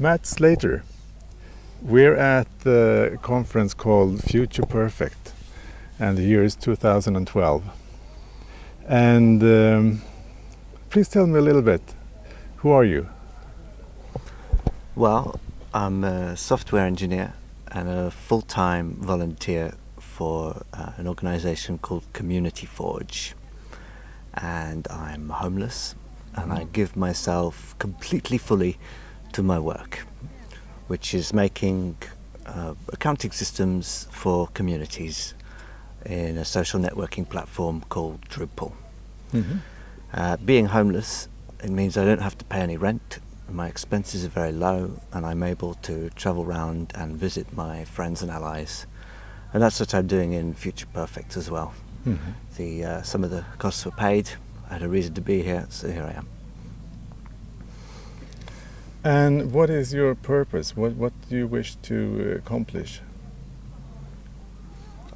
Matt Slater. We're at the conference called Future Perfect, and the year is 2012. And please tell me a little bit, who are you? Well, I'm a software engineer and a full-time volunteer for an organisation called Community Forge. And I'm homeless, and I give myself completely fully to my work, which is making accounting systems for communities in a social networking platform called Drupal. Being homeless, it means I don't have to pay any rent, my expenses are very low, and I'm able to travel around and visit my friends and allies. And that's what I'm doing in Future Perfect as well. Some of the costs were paid, I had a reason to be here, so here I am. And what is your purpose? What do you wish to accomplish?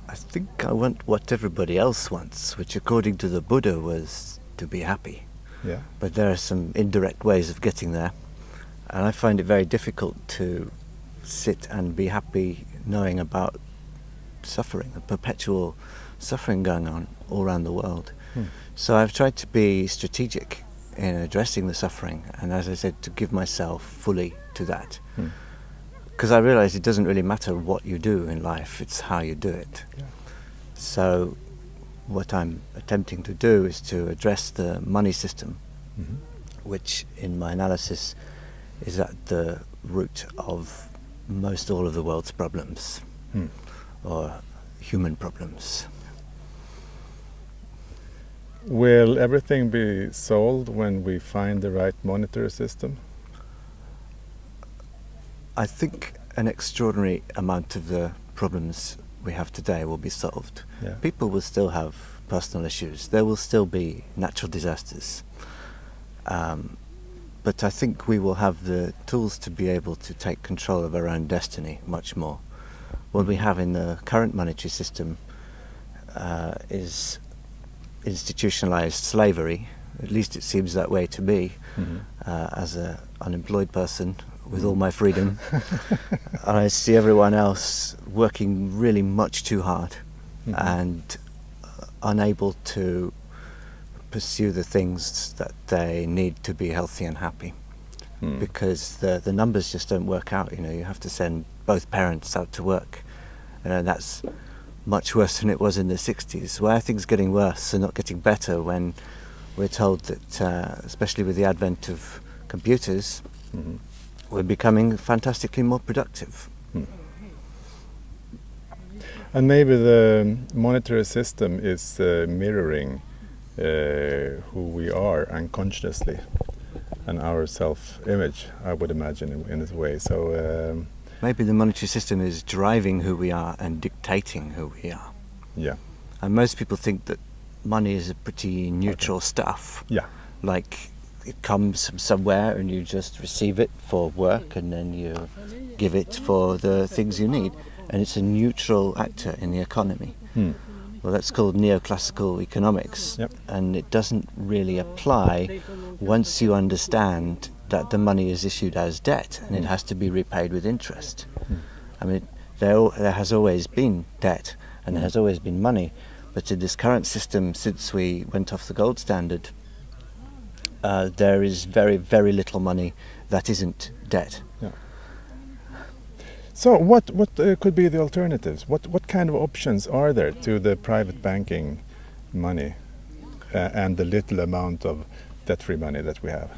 I think I want what everybody else wants, which according to the Buddha was to be happy. Yeah. But there are some indirect ways of getting there, and I find it very difficult to sit and be happy knowing about suffering, a perpetual suffering going on all around the world. So I've tried to be strategic in addressing the suffering, and as I said, to give myself fully to that. Because I realise it doesn't really matter what you do in life, it's how you do it. Yeah. So what I'm attempting to do is to address the money system, which in my analysis is at the root of most all of the world's problems, or human problems. Will everything be solved when we find the right monetary system? I think an extraordinary amount of the problems we have today will be solved. Yeah. People will still have personal issues. There will still be natural disasters. But I think we will have the tools to be able to take control of our own destiny much more. What we have in the current monetary system is institutionalized slavery. At least it seems that way to me, as an unemployed person with all my freedom. And I see everyone else working really much too hard and unable to pursue the things that they need to be healthy and happy, because the numbers just don't work out. You know, you have to send both parents out to work, and that's much worse than it was in the 60s. Why are things getting worse and not getting better when we're told that, especially with the advent of computers, we're becoming fantastically more productive? And maybe the monetary system is mirroring who we are unconsciously, and our self-image, I would imagine, in this way. So maybe the monetary system is driving who we are and dictating who we are. Yeah. And most people think that money is a pretty neutral stuff. Yeah. Like it comes from somewhere and you just receive it for work and then you give it for the things you need. And it's a neutral actor in the economy. Well, that's called neoclassical economics. Yep. And it doesn't really apply once you understand that the money is issued as debt and it has to be repaid with interest. I mean, there has always been debt and there has always been money, but in this current system, since we went off the gold standard, there is very, very little money that isn't debt. Yeah. So what could be the alternatives? What kind of options are there to the private banking money and the little amount of debt-free money that we have?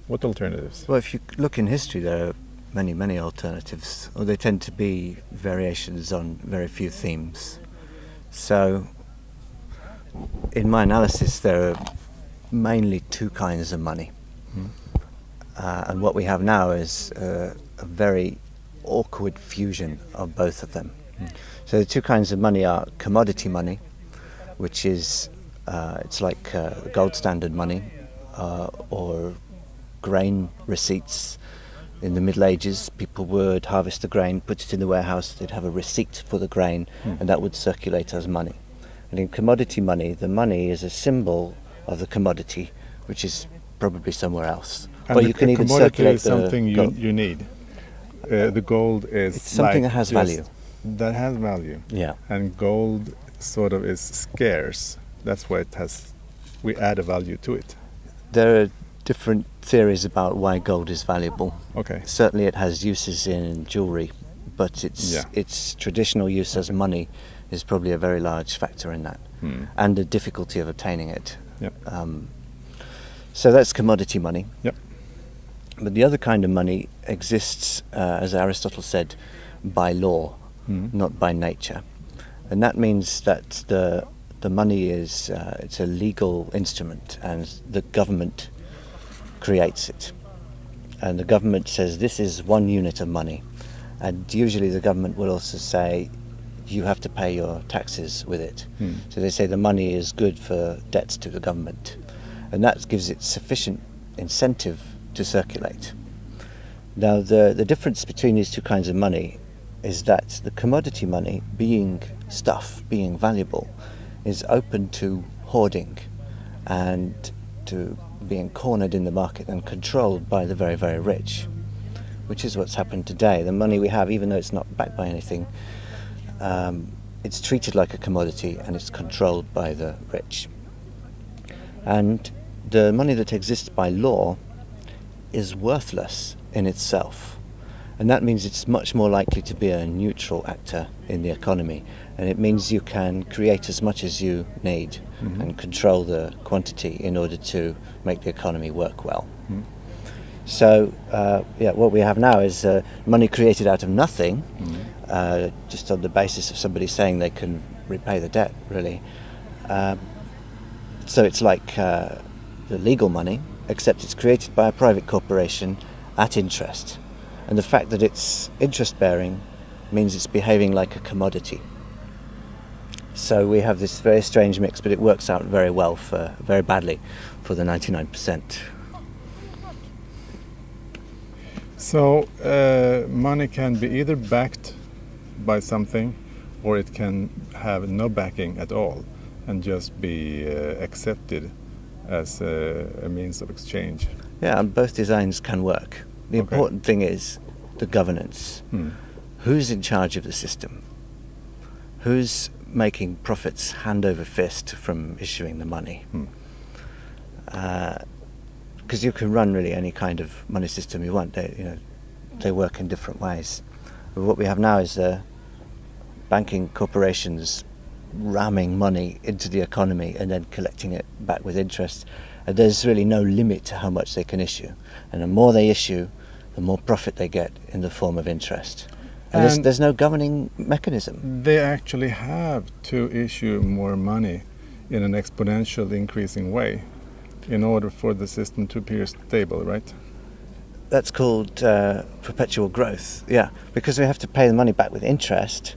What alternatives? Well, if you look in history, there are many, many alternatives, or they tend to be variations on very few themes. So, in my analysis, there are mainly two kinds of money. And what we have now is a very awkward fusion of both of them. So the two kinds of money are commodity money, which is, it's like gold standard money, or grain receipts. In the Middle Ages, people would harvest the grain, put it in the warehouse, they'd have a receipt for the grain, and that would circulate as money. And in commodity money, the money is a symbol of the commodity, which is probably somewhere else. And Or you can even commodity circulate is something the you, gold. you need. The gold is It's something like that has just- value. That has value. Yeah. And gold sort of is scarce. That's why we add a value to it. There are different theories about why gold is valuable. Okay. Certainly it has uses in jewellery, but Yeah. its traditional use as money is probably a very large factor in that, and the difficulty of obtaining it. Yep. So that's commodity money. Yep. But the other kind of money exists, as Aristotle said, by law, not by nature. And that means that the money is it's a legal instrument, and the government creates it. And the government says this is one unit of money. And usually the government will also say you have to pay your taxes with it. So they say the money is good for debts to the government. And that gives it sufficient incentive to circulate. Now the difference between these two kinds of money is that the commodity money, being stuff, being valuable, is open to hoarding and to being cornered in the market and controlled by the very, very rich, which is what's happened today. The money we have, even though it's not backed by anything, it's treated like a commodity and it's controlled by the rich. And the money that exists by law is worthless in itself. And that means it's much more likely to be a neutral actor in the economy. And it means you can create as much as you need and control the quantity in order to make the economy work well. So, what we have now is money created out of nothing, just on the basis of somebody saying they can repay the debt, really. So it's like the legal money, except it's created by a private corporation at interest. And the fact that it's interest-bearing means it's behaving like a commodity. So we have this very strange mix, but it works out very well very badly for the 99%. So money can be either backed by something, or it can have no backing at all and just be accepted as a means of exchange. Yeah, and both designs can work. The important thing is the governance. Who's in charge of the system? Who's making profits hand over fist from issuing the money? Because you can run really any kind of money system you want. They work in different ways. But what we have now is banking corporations ramming money into the economy and then collecting it back with interest. And there's really no limit to how much they can issue. And the more they issue, the more profit they get in the form of interest. And there's no governing mechanism. They actually have to issue more money in an exponential increasing way in order for the system to appear stable, right? That's called perpetual growth, yeah. Because we have to pay the money back with interest.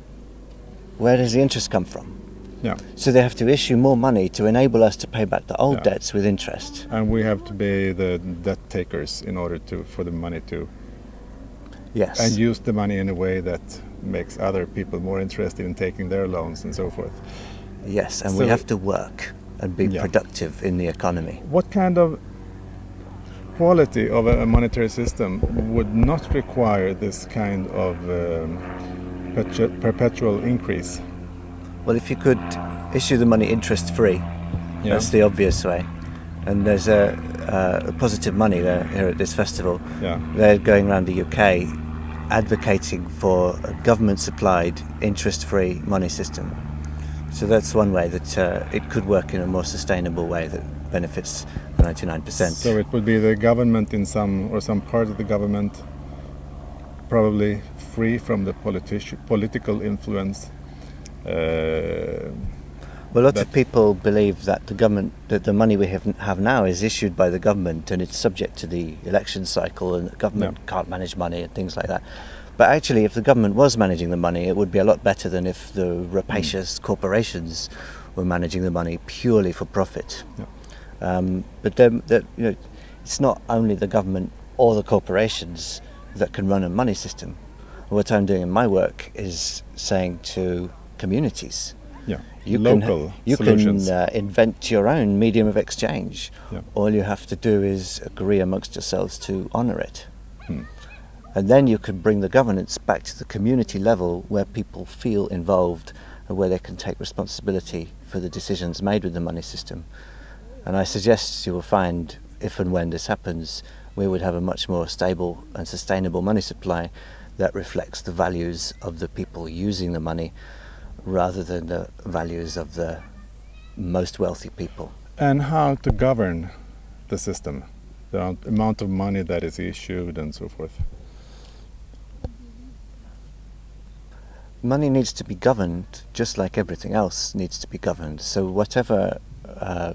Where does the interest come from? Yeah. So they have to issue more money to enable us to pay back the old debts with interest. And we have to be the debt takers in order for the money to... Yes. And use the money in a way that makes other people more interested in taking their loans and so forth. Yes, and we have to work and be productive in the economy. What kind of quality of a monetary system would not require this kind of perpetual increase? Well, if you could issue the money interest-free, that's the obvious way. And there's a Positive Money there, here at this festival. Yeah. They're going around the UK advocating for a government-supplied interest-free money system. So that's one way that it could work in a more sustainable way that benefits the 99%. So it would be the government in some part of the government, probably free from the political influence. Well, lots of people believe that the money we have now is issued by the government and it's subject to the election cycle, and the government can't manage money and things like that. But actually, if the government was managing the money, it would be a lot better than if the rapacious corporations were managing the money purely for profit. But it's not only the government or the corporations that can run a money system. What I'm doing in my work is saying to communities, Yeah, You local you solutions. can invent your own medium of exchange. Yeah. All you have to do is agree amongst yourselves to honour it. Hmm. And then you can bring the governance back to the community level where people feel involved and where they can take responsibility for the decisions made with the money system. And I suggest you will find, if and when this happens, we would have a much more stable and sustainable money supply that reflects the values of the people using the money rather than the values of the most wealthy people. And how to govern the system, the amount of money that is issued and so forth. Money needs to be governed just like everything else needs to be governed. So whatever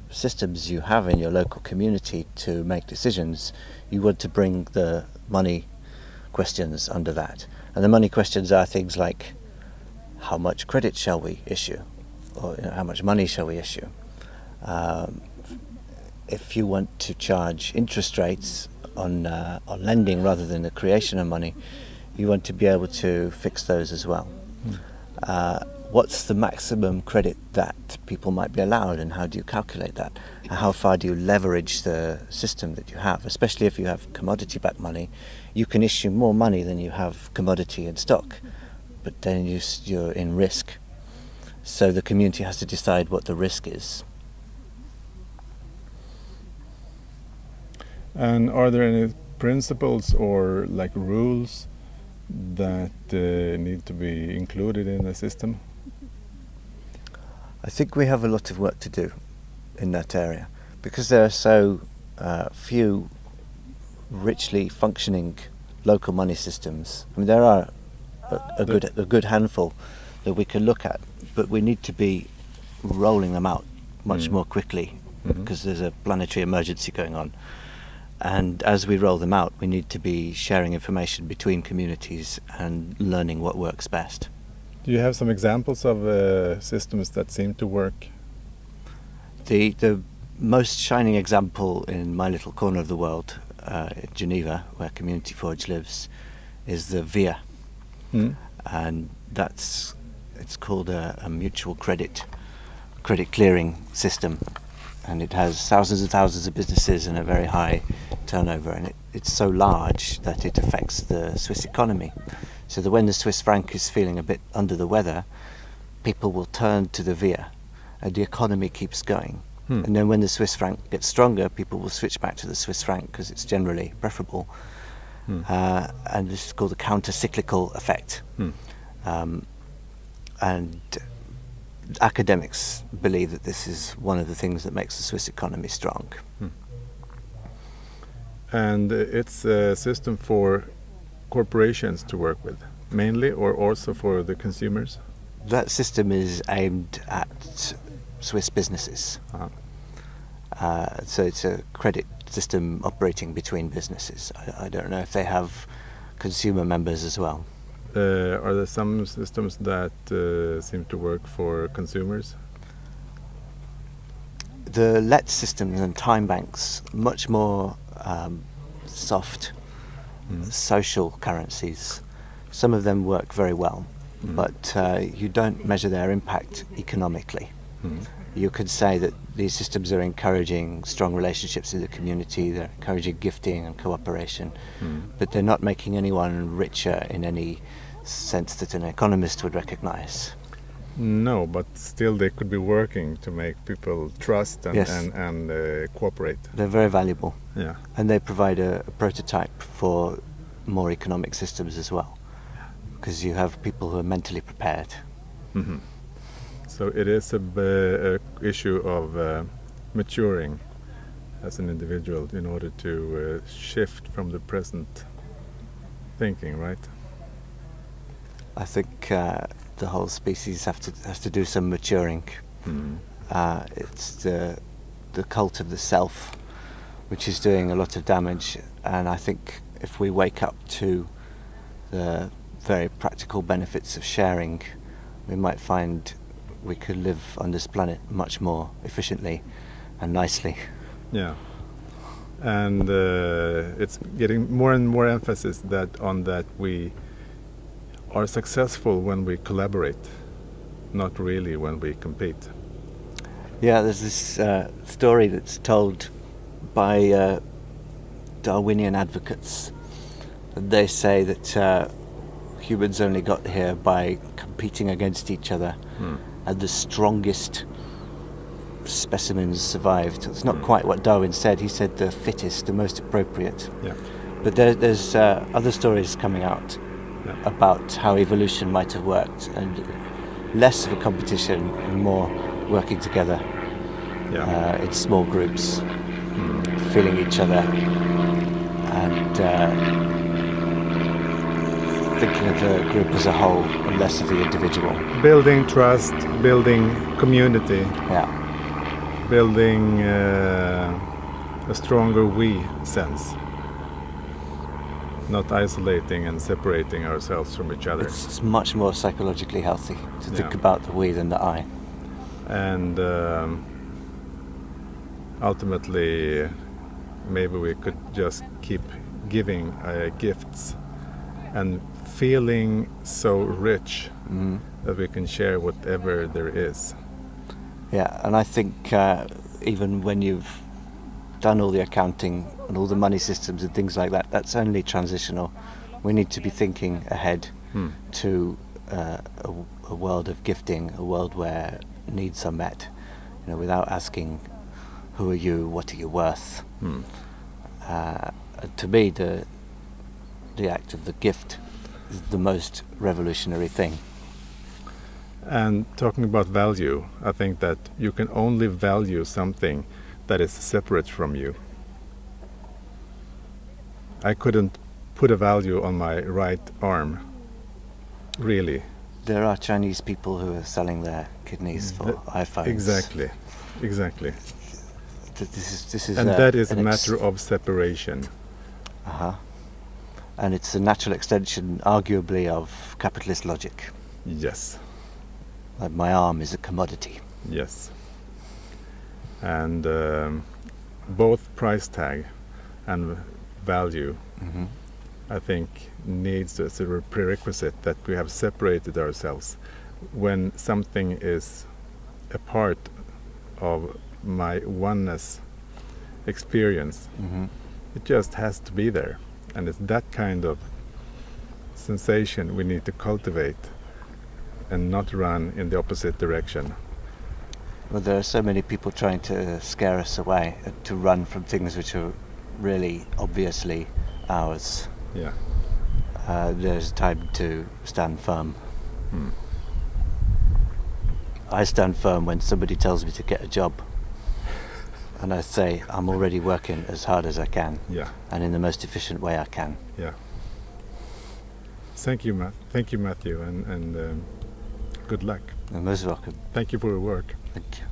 systems you have in your local community to make decisions, you want to bring the money questions under that. And the money questions are things like, how much credit shall we issue? Or how much money shall we issue? If you want to charge interest rates on lending rather than the creation of money, you want to be able to fix those as well. What's the maximum credit that people might be allowed, and how do you calculate that? How far do you leverage the system that you have? Especially if you have commodity-backed money, you can issue more money than you have commodity in stock, but then you're in risk. So the community has to decide what the risk is. And are there any principles or like rules that need to be included in the system? I think we have a lot of work to do in that area because there are so few richly functioning local money systems. I mean, there are a good handful that we can look at, but we need to be rolling them out much more quickly because there's a planetary emergency going on. And as we roll them out, we need to be sharing information between communities and learning what works best. Do you have some examples of systems that seem to work? The most shining example in my little corner of the world, in Geneva, where Community Forge lives, is the VIA. And it's called a mutual credit clearing system. And it has thousands and thousands of businesses and a very high turnover, and it's so large that it affects the Swiss economy. So that when the Swiss franc is feeling a bit under the weather, people will turn to the VIA, and the economy keeps going. And then when the Swiss franc gets stronger, people will switch back to the Swiss franc because it's generally preferable. And this is called the counter-cyclical effect. And academics believe that this is one of the things that makes the Swiss economy strong. And it's a system for corporations to work with, mainly, or also for the consumers? That system is aimed at Swiss businesses. So it's a credit system operating between businesses. I don't know if they have consumer members as well. Are there some systems that seem to work for consumers? The let systems and time banks, much more soft social currencies. Some of them work very well, but you don't measure their impact economically. You could say that these systems are encouraging strong relationships in the community, they're encouraging gifting and cooperation, but they're not making anyone richer in any sense that an economist would recognize. No, but still they could be working to make people trust and, Yes. and cooperate. They're very valuable. Yeah. And they provide a prototype for more economic systems as well, because you have people who are mentally prepared. So it is a issue of maturing as an individual in order to shift from the present thinking, right? I think the whole species has to do some maturing. It's the cult of the self which is doing a lot of damage, and I think if we wake up to the very practical benefits of sharing, we might find we could live on this planet much more efficiently and nicely. Yeah. And it's getting more and more emphasis on that we are successful when we collaborate, not really when we compete. Yeah, there's this story that's told by Darwinian advocates. They say that humans only got here by competing against each other, and the strongest specimens survived. It's not quite what Darwin said. He said the fittest, the most appropriate. Yeah. But there's other stories coming out about how evolution might have worked, and less of a competition and more working together in small groups, feeling each other, and thinking of the group as a whole and less of the individual. Building trust, building community, building a stronger we sense. Not isolating and separating ourselves from each other. It's much more psychologically healthy to think about the we than the I. And ultimately, maybe we could just keep giving gifts and feeling so rich that we can share whatever there is. Yeah, and I think even when you've done all the accounting and all the money systems and things like that, that's only transitional. We need to be thinking ahead to a world of gifting, a world where needs are met, without asking, who are you, what are you worth? To me, the act of the gift is the most revolutionary thing. And talking about value, I think that you can only value something that is separate from you. I couldn't put a value on my right arm, really. There are Chinese people who are selling their kidneys for iPhones. Exactly. This is and that is a matter of separation. And it's a natural extension, arguably, of capitalist logic. Yes. Like my arm is a commodity. Yes. And both price tag and value, I think, needs as a prerequisite that we have separated ourselves. When something is a part of my oneness experience, it just has to be there. And it's that kind of sensation we need to cultivate and not run in the opposite direction. Well, there are so many people trying to scare us away, to run from things which are really obviously ours. Yeah. There's time to stand firm. I stand firm when somebody tells me to get a job, and I say I'm already working as hard as I can, and in the most efficient way I can. Yeah. Thank you, Matthew, and good luck. You're most welcome. Thank you for your work. Thank you.